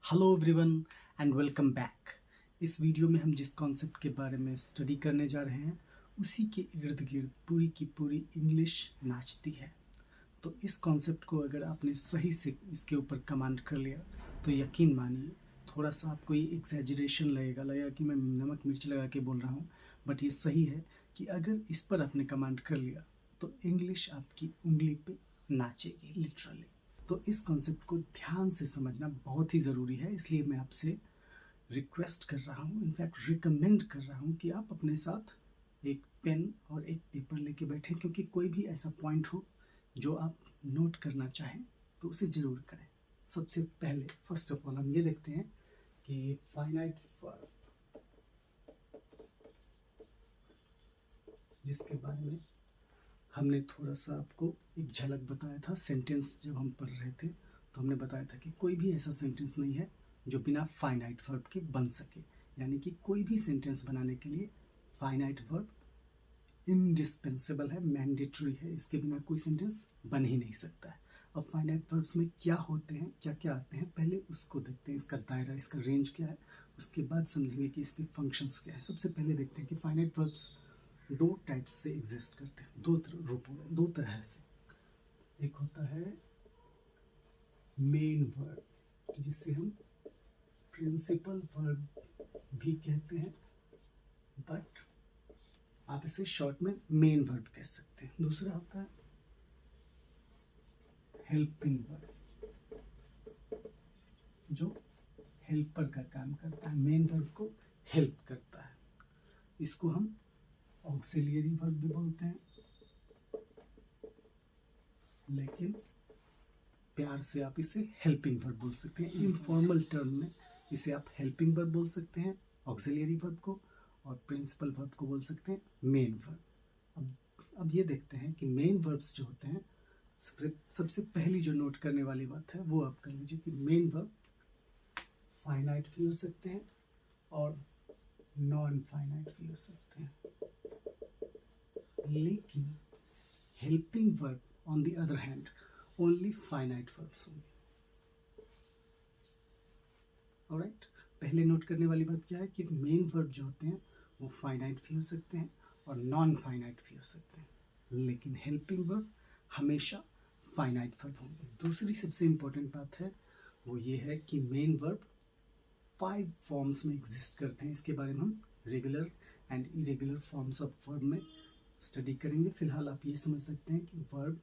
Hello everyone and welcome back. इस video में हम जिस कॉन्सेप्ट के बारे में स्टडी करने जा रहे हैं उसी के इर्द गिर्द पूरी की पूरी इंग्लिश नाचती है। तो इस कॉन्सेप्ट को अगर आपने सही से इसके ऊपर कमांड कर लिया तो यकीन मानिए थोड़ा सा आपको ये एग्जैजरेशन लगेगा कि मैं नमक मिर्च लगा के बोल रहा हूँ, बट ये सही है कि अगर इस पर आपने कमांड कर लिया तो इंग्लिश आपकी उंगली पे नाचेगी लिटरली। तो इस कॉन्सेप्ट को ध्यान से समझना बहुत ही ज़रूरी है, इसलिए मैं आपसे रिक्वेस्ट कर रहा हूँ, इनफैक्ट रिकमेंड कर रहा हूँ कि आप अपने साथ एक पेन और एक पेपर लेके बैठें, क्योंकि कोई भी ऐसा पॉइंट हो जो आप नोट करना चाहें तो उसे ज़रूर करें। सबसे पहले फर्स्ट ऑफ ऑल हम ये देखते हैं कि फाइनाइट वर्ब, जिसके बारे में हमने थोड़ा सा आपको एक झलक बताया था सेंटेंस जब हम पढ़ रहे थे, तो हमने बताया था कि कोई भी ऐसा सेंटेंस नहीं है जो बिना फाइनाइट वर्ब के बन सके, यानी कि कोई भी सेंटेंस बनाने के लिए फाइनाइट वर्ब इंडिस्पेंसेबल है, मैंडेटरी है, इसके बिना कोई सेंटेंस बन ही नहीं सकता है। अब फाइनाइट वर्ब्स में क्या होते हैं, क्या क्या आते हैं, पहले उसको देखते हैं, इसका दायरा, इसका रेंज क्या है, उसके बाद समझेंगे कि इसके फंक्शंस क्या है। सबसे पहले देखते हैं कि फाइनाइट वर्ब्स दो टाइप्स से एग्जिस्ट करते हैं, दो रूपों में, दो तरह से। एक होता है मेन वर्ब, जिसे हम प्रिंसिपल वर्ब भी कहते हैं, बट आप इसे शॉर्ट में मेन वर्ब कह सकते हैं। दूसरा होता है हेल्पिंग वर्ब, जो हेल्पर का काम करता है, मेन वर्ब को हेल्प करता है। इसको हम ऑक्सिलियरी वर्ब भी बोलते हैं, लेकिन प्यार से आप इसे हेल्पिंग वर्ब बोल सकते हैं। इनफॉर्मल टर्म में इसे आप हेल्पिंग वर्ब बोल सकते हैं ऑक्सिलियरी वर्ब को, और प्रिंसिपल वर्ब को बोल सकते हैं मेन वर्ब। अब ये देखते हैं कि मेन वर्ब्स जो होते हैं, सबसे पहली जो नोट करने वाली बात है वो आप कर लीजिए कि मेन वर्ब फाइनाइट भी हो सकते हैं और नॉन फाइनाइट भी हो सकते हैं, लेकिन helping verb on the other hand only finite verbs होंगे। ऑलराइट, पहले नोट करने वाली बात क्या है कि मेन वर्ब जो होते हैं वो फाइनाइट भी हो सकते हैं और नॉन फाइनाइट भी हो सकते हैं, लेकिन हेल्पिंग वर्ब हमेशा फाइनाइट वर्ब होंगे। दूसरी सबसे इंपॉर्टेंट बात है वो ये है कि मेन वर्ब 5 फॉर्म्स में एग्जिस्ट करते हैं। इसके बारे में हम regular and irregular forms of verb में स्टडी करेंगे। फिलहाल आप ये समझ सकते हैं कि वर्ब,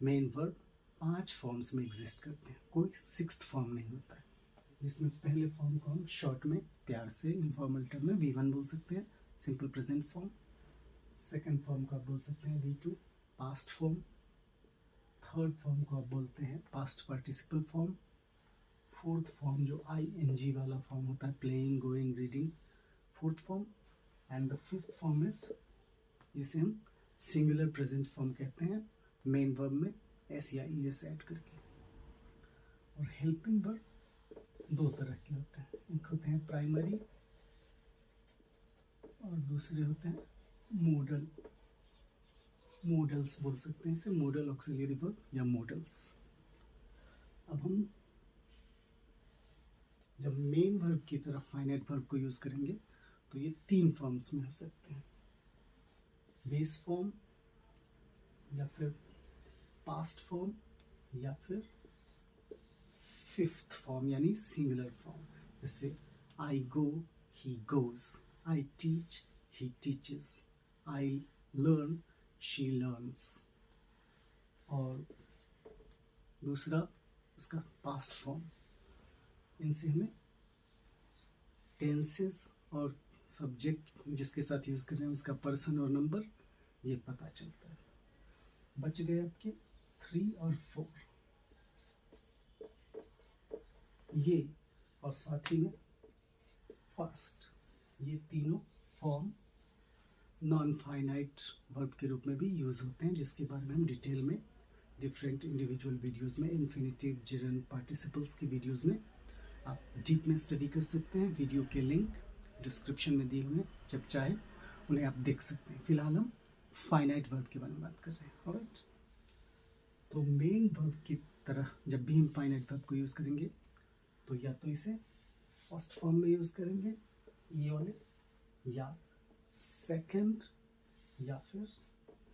मेन वर्ब 5 फॉर्म्स में एग्जिस्ट करते हैं, कोई 6th फॉर्म नहीं होता है, जिसमें पहले फॉर्म को हम शॉर्ट में प्यार से इनफॉर्मल टर्म में V1 बोल सकते हैं, simple present form. Second form को आप बोल सकते हैं V2, past form. Third form को आप बोलते हैं past participle form. Fourth form जो ING वाला फॉर्म होता है, playing, going, reading, fourth form. And the fifth form is, जिसे हम सिंगुलर प्रेजेंट फॉर्म कहते हैं, मेन वर्ब में S या ES ऐड करके। और हेल्पिंग वर्ब दो तरह के होते हैं, एक होते हैं प्राइमरी और दूसरे होते हैं मोडल। मॉडल्स बोल सकते हैं इसे, मॉडल ऑक्सिलियरी वर्ब या मॉडल्स। अब हम जब मेन वर्ब की तरफ फाइनाइट वर्ब को यूज करेंगे तो ये 3 फॉर्म्स में हो सकते हैं, बेस फॉर्म या फिर पास्ट फॉर्म या फिर 5th फॉर्म यानी सिंगुलर फॉर्म। जैसे I go, he goes, I teach, he teaches, I learn, she learns. और दूसरा इसका पास्ट फॉर्म। इनसे हमें टेंसेस और सब्जेक्ट जिसके साथ यूज कर रहे हैं उसका पर्सन और नंबर ये पता चलता है। बच गए आपके 3 और 4, ये और साथ ही में फर्स्ट, ये तीनों फॉर्म नॉन फाइनाइट वर्ब के रूप में भी यूज होते हैं, जिसके बारे में हम डिटेल में डिफरेंट इंडिविजुअल वीडियोस में, इन्फिनेटिव, जेरंड, पार्टिसिपल्स की वीडियोस में आप डीप में स्टडी कर सकते हैं। वीडियो के लिंक डिस्क्रिप्शन में दिए हुए हैं, जब चाहे उन्हें आप देख सकते हैं। फिलहाल हम फाइनाइट वर्ब के बारे में बात कर रहे हैं। ऑलराइट, तो मेन वर्ब की तरह जब भी हम फाइनाइट वर्ब को यूज़ करेंगे तो या तो इसे फर्स्ट फॉर्म में यूज़ करेंगे ये वाले, या सेकंड, या फिर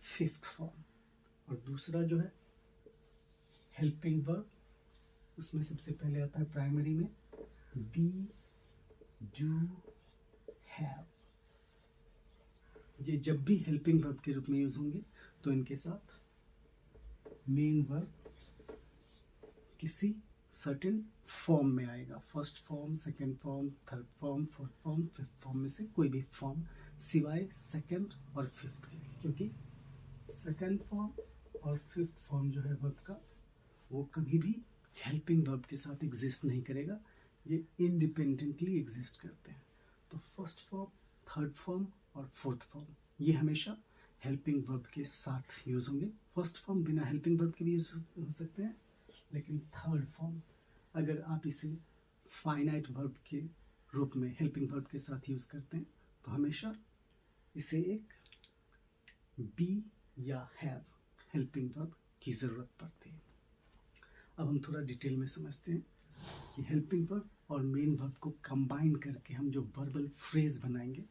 फिफ्थ फॉर्म। और दूसरा जो है हेल्पिंग वर्ब, उसमें सबसे पहले आता है प्राइमरी में बी, डू, हैव। ये जब भी हेल्पिंग वर्ब के रूप में यूज होंगे तो इनके साथ मेन वर्ब किसी सर्टेन फॉर्म में आएगा। First form, second form, third form, fourth form, fifth form में से कोई भी फॉर्म सिवाय सेकंड और फिफ्थ के, क्योंकि सेकंड फॉर्म और फिफ्थ फॉर्म जो है वर्ब का वो कभी भी हेल्पिंग वर्ब के साथ एग्जिस्ट नहीं करेगा, ये इंडिपेंडेंटली एग्जिस्ट करते हैं। तो फर्स्ट फॉर्म, थर्ड फॉर्म और फोर्थ फॉर्म ये हमेशा हेल्पिंग वर्ब के साथ यूज होंगे। फर्स्ट फॉर्म बिना हेल्पिंग वर्ब के भी यूज हो सकते हैं, लेकिन थर्ड फॉर्म अगर आप इसे फाइनाइट वर्ब के रूप में हेल्पिंग वर्ब के साथ यूज करते हैं तो हमेशा इसे एक बी या हैव हेल्पिंग वर्ब की ज़रूरत पड़ती है। अब हम थोड़ा डिटेल में समझते हैं कि हेल्पिंग वर्ब और मेन वर्ब को कंबाइन करके हम जो वर्बल फ्रेज बनाएंगे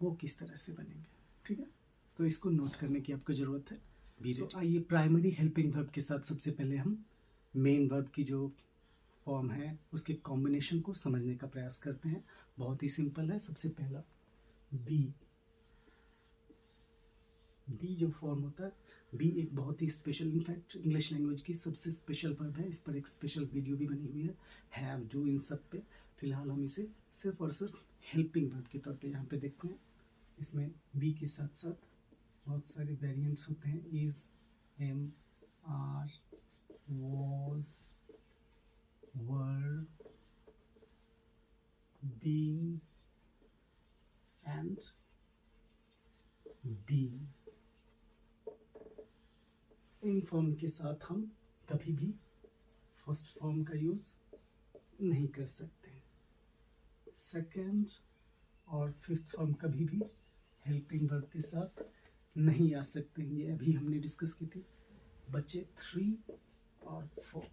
वो किस तरह से बनेंगे, ठीक है। तो इसको नोट करने की आपको ज़रूरत है। तो आइए प्राइमरी हेल्पिंग वर्ब के साथ सबसे पहले हम मेन वर्ब की जो फॉर्म है उसके कॉम्बिनेशन को समझने का प्रयास करते हैं। बहुत ही सिंपल है। सबसे पहला बी, बी जो फॉर्म होता है, बी एक बहुत ही स्पेशल, इनफैक्ट इंग्लिश लैंग्वेज की सबसे स्पेशल वर्ब है। इस पर एक स्पेशल वीडियो भी बनी हुई है, हैव, डू, इन सब पे। फिलहाल हम इसे सिर्फ और सिर्फ हेल्पिंग वर्ब के तौर पे यहाँ पे देखते हैं। इसमें बी के साथ साथ बहुत सारे वेरिएंट्स होते हैं, is, am, are, was, were, being and being. इन फॉर्म के साथ हम कभी भी फर्स्ट फॉर्म का यूज नहीं कर सकते। सेकंड और फिफ्थ फॉर्म कभी भी हेल्पिंग वर्ब के साथ नहीं आ सकते हैं, ये अभी हमने डिस्कस की थी। बचे 3 और 4।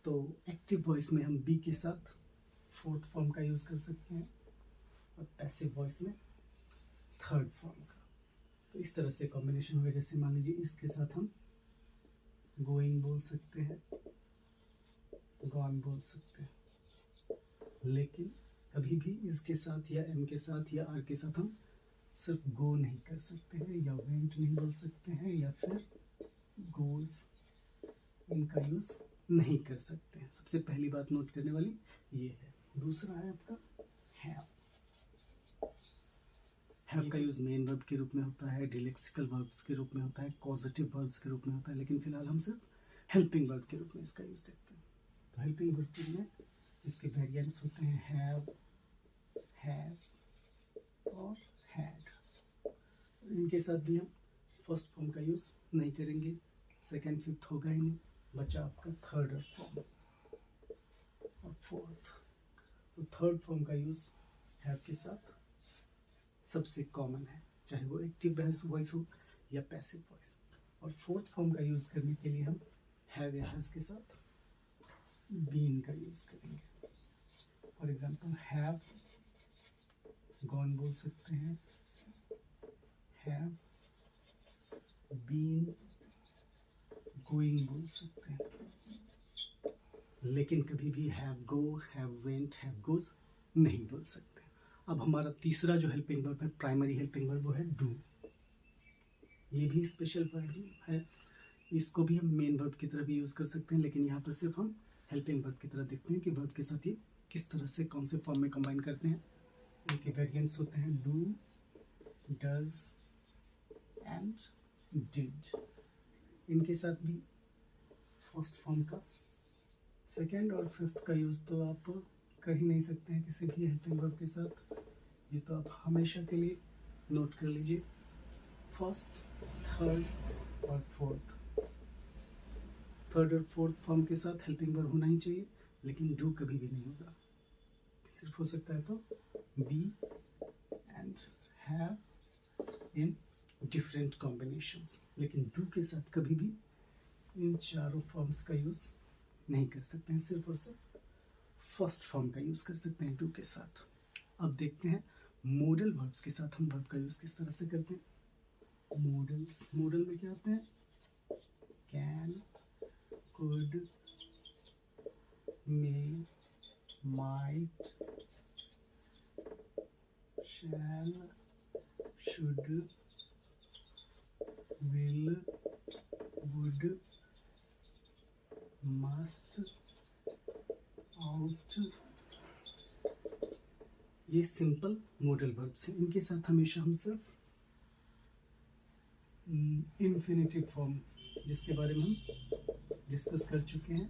तो एक्टिव वॉइस में हम बी के साथ फोर्थ फॉर्म का यूज कर सकते हैं और पैसिव वॉइस में थर्ड फॉर्म का। तो इस तरह से कॉम्बिनेशन होगा। जैसे मान लीजिए इसके साथ हम गोइंग बोल सकते हैं, गॉन बोल सकते हैं, लेकिन कभी भी इसके साथ या एम के साथ या आर के साथ हम सिर्फ गो नहीं कर सकते हैं, या वेंट नहीं बोल सकते हैं, या फिर गोज, इनका यूज नहीं कर सकते हैं। सबसे पहली बात नोट करने वाली ये है। दूसरा है आपका हैव। हैव का यूज मेन वर्ब के रूप में होता है, डिलेक्सिकल वर्ब्स के रूप में होता है, कॉजेटिव वर्ब्स के रूप में होता है, लेकिन फिलहाल हम सिर्फ हेल्पिंग वर्ब के रूप में इसका यूज देखते हैं। तो हेल्पिंग वर्ब में इसके वेरिएंट्स होते हैं हैव, हैज और हैड। इनके साथ भी हम फर्स्ट फॉर्म का यूज नहीं करेंगे, सेकेंड फिफ्थ होगा ही नहीं, बचा आपका थर्ड फॉर्म और फोर्थ। तो थर्ड फॉर्म का यूज हैव के साथ सबसे कॉमन है, चाहे वो एक्टिव वॉइस हो या पैसिव वॉइस। और फोर्थ फॉर्म का यूज करने के लिए हम हैव या हैज के साथ बीन का यूज करेंगे। फॉर एग्जाम्पल हैव गॉन बोल सकते हैं, हैव बीन गोइंग बोल सकते हैं, लेकिन कभी भी have go, have went, have goes नहीं बोल सकते। अब हमारा तीसरा जो हेल्पिंग वर्ब है, प्राइमरी हेल्पिंग वर्ब, वो है डू। ये भी स्पेशल वर्ब है, इसको भी हम मेन वर्ब की तरह भी यूज कर सकते हैं, लेकिन यहाँ पर सिर्फ हम हेल्पिंग वर्ब की तरह देखते हैं कि वर्ब के साथ ये किस तरह से कौन से फॉर्म में कंबाइन करते हैं। इनके वेरिएंट्स होते हैं डू, डज एंड डिड। इनके साथ भी फर्स्ट फॉर्म का, सेकेंड और फिफ्थ का यूज तो आप कर ही नहीं सकते हैं किसी भी हेल्पिंग वर्ब के साथ। ये तो आप हमेशा के लिए नोट कर लीजिए। फर्स्ट, थर्ड और फोर्थ, थर्ड और फोर्थ फॉर्म के साथ हेल्पिंग वर्ब होना ही चाहिए, लेकिन डू कभी भी नहीं होगा। सिर्फ हो सकता है तो be and have in different combinations, लेकिन डू के साथ कभी भी इन चारों फॉर्म्स का यूज नहीं कर सकते हैं, सिर्फ और सिर्फ फर्स्ट फॉर्म का यूज़ कर सकते हैं टू के साथ। अब देखते हैं मॉडल वर्ब्स के साथ हम वर्ब का यूज़ किस तरह से करते हैं। मॉडल्स, मॉडल में क्या होते हैं, can, could, may, might, shall, should, will, would, must, ought. ये सिंपल मॉडल वर्ब्स हैं। इनके साथ हमेशा हम सिर्फ इन्फिनिटिव फॉर्म, जिसके बारे में हम डिस्कस कर चुके हैं,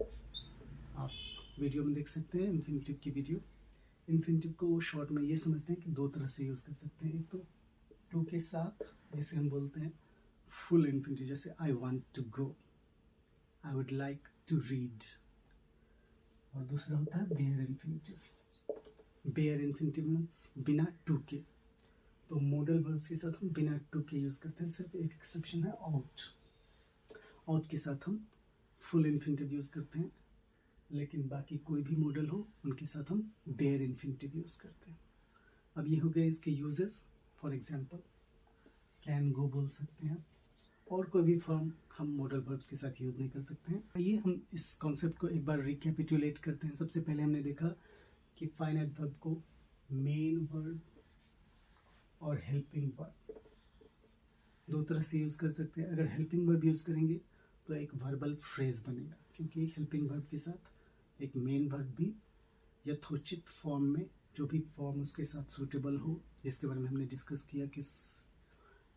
आप वीडियो में देख सकते हैं इन्फिनिटिव की वीडियो। इन्फिनिटिव को शॉर्ट में ये समझते हैं कि दो तरह से यूज़ कर सकते हैं। एक तो टू के साथ, जिसे हम बोलते हैं फुल इन्फिनिटिव, जैसे I want to go, I would like to read. और दूसरा होता है bare infinitive. Bare infinitive means बिना टू के। तो मॉडल वर्ब्स के साथ हम बिना टू के यूज़ करते हैं, सिर्फ एक एक्सेप्शन है आउट। आउट के साथ हम फुल इन्फिनिटिव यूज़ करते हैं, लेकिन बाकी कोई भी मॉडल हो उनके साथ हम बेयर इन्फिनिटिव यूज़ करते हैं। अब ये हो गए इसके यूजेस। फॉर एग्जांपल कैन, गो बोल सकते हैं, और कोई भी फॉर्म हम मॉडल वर्ब्स के साथ यूज़ नहीं कर सकते हैं। आइए हम इस कॉन्सेप्ट को एक बार रिकैपिटुलेट करते हैं। सबसे पहले हमने देखा कि फाइनाइट वर्ब को मेन वर्ब और हेल्पिंग वर्ब दो तरह से यूज़ कर सकते हैं। अगर हेल्पिंग वर्ब यूज़ करेंगे तो एक वर्बल फ्रेज बनेगा, क्योंकि हेल्पिंग वर्ब के साथ एक मेन वर्ब भी यथोचित फॉर्म में, जो भी फॉर्म उसके साथ सूटेबल हो, जिसके बारे में हमने डिस्कस किया कि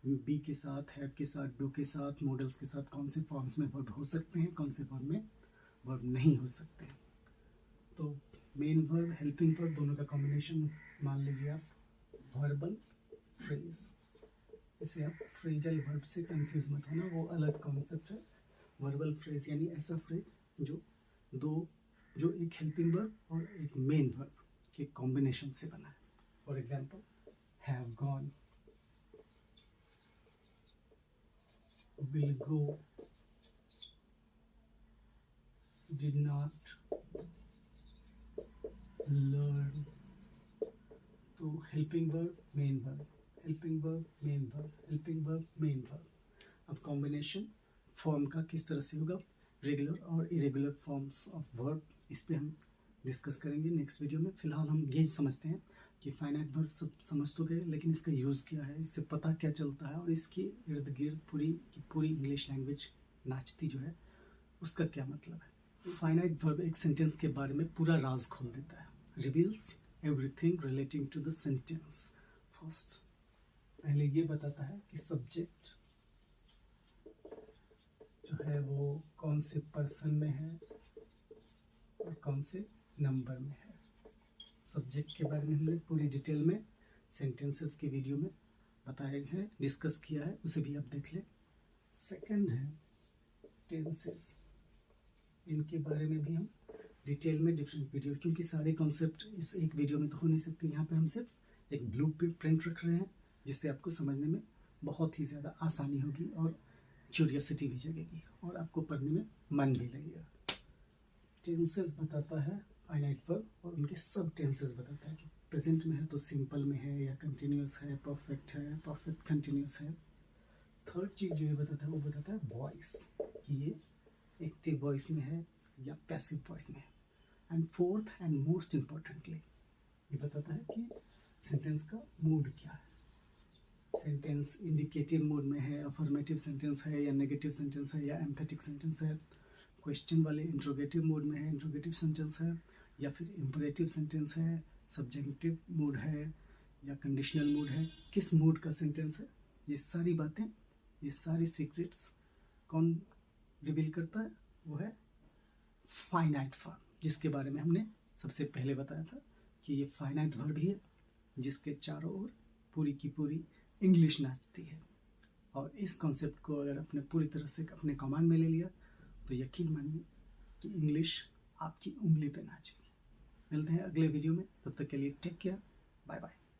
बी के साथ, हैव के साथ, डू के साथ, मॉडल्स के साथ कौन से फॉर्म्स में वर्ब हो सकते हैं, कौन से फॉर्म में वर्ब नहीं हो सकते हैं। तो मेन वर्ब, हेल्पिंग वर्ब दोनों का कॉम्बिनेशन मान लीजिए आप वर्बल फ्रेज। इसे आप फ्रेजल वर्ब से कंफ्यूज मत होना, वो अलग कॉन्सेप्ट है। वर्बल फ्रेज यानी ऐसा फ्रेज जो एक हेल्पिंग वर्ब और एक मेन वर्ब के कॉम्बिनेशन से बना है। For example have gone, will go, did not, learn। तो helping verb, main verb, helping verb, main verb, helping verb, main verb. अब कॉम्बिनेशन फॉर्म का किस तरह से होगा, रेगुलर और इरेगुलर फॉर्म्स ऑफ वर्ब, इस पे हम डिस्कस करेंगे नेक्स्ट वीडियो में। फिलहाल हम ये समझते हैं कि फाइनाइट वर्ब सब समझ तो गए, लेकिन इसका यूज़ क्या है, इससे पता क्या चलता है, और इसके इर्द गिर्द पूरी इंग्लिश लैंग्वेज नाचती जो है उसका क्या मतलब है। फाइनाइट वर्ब एक सेंटेंस के बारे में पूरा राज खोल देता है, reveals everything relating to the sentence. First पहले ये बताता है कि सब्जेक्ट जो है वो कौन से पर्सन में है और कौन से नंबर में है। सब्जेक्ट के बारे में हमने पूरी डिटेल में सेंटेंसेस की वीडियो में बताया है, डिस्कस किया है, उसे भी आप देख लें। सेकंड है टेंसेस, इनके बारे में भी हम डिटेल में डिफरेंट वीडियो, क्योंकि सारे कॉन्सेप्ट इस एक वीडियो में तो हो नहीं सकते। यहाँ पे हम सिर्फ एक ब्लू प्रिंट रख रहे हैं, जिससे आपको समझने में बहुत ही ज़्यादा आसानी होगी और क्यूरियोसिटी भी जगेगी और आपको पढ़ने में मन भी लगेगा। टेंसेस बताता है फाइनाइट वर्ब, और उनके सब टेंसेस बताता है कि प्रेजेंट में है तो सिंपल में है, या कंटिन्यूस है, परफेक्ट कंटिन्यूस है। थर्ड चीज़ जो ये बताता है वो बताता है वॉइस, कि ये एक्टिव वॉइस में है या पैसिव वॉइस में है। And fourth and most importantly ये बताता है कि सेंटेंस का मूड क्या है। सेंटेंस इंडिकेटिव मोड में है, अफर्मेटिव सेंटेंस है, या नेगेटिव सेंटेंस है, या एम्फेटिक सेंटेंस है। क्वेश्चन वाले इंट्रोगेटिव मोड में है, इंट्रोगेटिव सेंटेंस है, या फिर इम्परेटिव सेंटेंस है, सब्जेक्टिव मूड है, या कंडीशनल मूड है, किस मूड का सेंटेंस है। ये सारी बातें, ये सारी सीक्रेट्स कौन रिवील करता है, वो है फाइनाइट वर्ब, जिसके बारे में हमने सबसे पहले बताया था कि ये फाइनाइट वर्ब ही है जिसके चारों ओर पूरी की पूरी इंग्लिश नाचती है। और इस कॉन्सेप्ट को अगर आपने पूरी तरह से अपने कमांड में ले लिया तो यकीन मानिए कि इंग्लिश आपकी उंगली पे नाचेगी। मिलते हैं अगले वीडियो में, तब तक के लिए टेक केयर, बाय बाय।